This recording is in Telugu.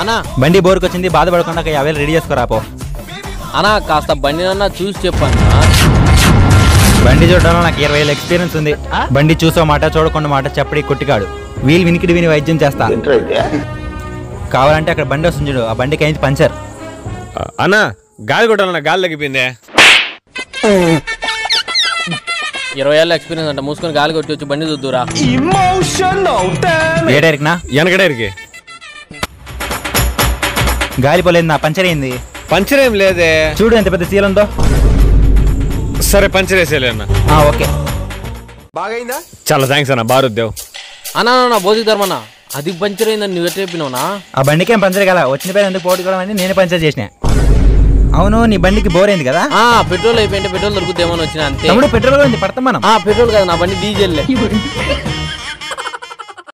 అన్నా బండి బోర్కి వచ్చింది, బాధపడకుండా 50,000 రెడీ చేసుకోరాపో. అన్నా కాస్త బండి అన్నా చూసి చెప్పన్నా. బండి చూడడంలో నాకు 20,000 ఎక్స్పీరియన్స్ ఉంది. బండి చూసో మాట చూడకుండా మాట చెప్పడి కొట్టికాడు. వీలు వినికిడి విని వైద్యం చేస్తా. కావాలంటే అక్కడ బండి వస్తుంది చూడు, ఆ బండికి అయింది పంచర్. అన్నా గాలి కొట్టాలన్నా, గాలి తగ్గిపోయిందే. 20 ఏళ్ళ ఎక్స్పీరియన్స్ అంట, మూసుకొని గాలి కొట్టి వచ్చి బండి చూద్దురా. ఏ డైరెక్ట్నా? వెనకడేరికి గాలి పోలేదు, నా పంచర్ అయింది. పంచర్ ఏం లేదే, చూడు ఎంత పెద్ద సీల్ ఉందో. సరే పంచర్ వేసేలే అన్న. ఓకే, బాగైందా? చాలా థ్యాంక్స్ అన్న, బారుద్దేవ్. అన్నా భౌతిక ధర్మన్నా, అది పంచర్ అయిందని నువ్వు ఎట్లా చెప్పినావునా? ఆ బండికేం పంచర్ కదా, వచ్చిన పేరు ఎందుకు పోటుకోవడం అని నేనే పంచర్ చేసిన. అవును, నీ బండికి బోర్ అయింది కదా? పెట్రోల్ అయిపోయింటే పెట్రోల్ దొరుకుతామని వచ్చిన అంతే. తమ్ముడు పెట్రోల్ పడతాం మనం. పెట్రోల్ కదా, నా బండి డీజిల్.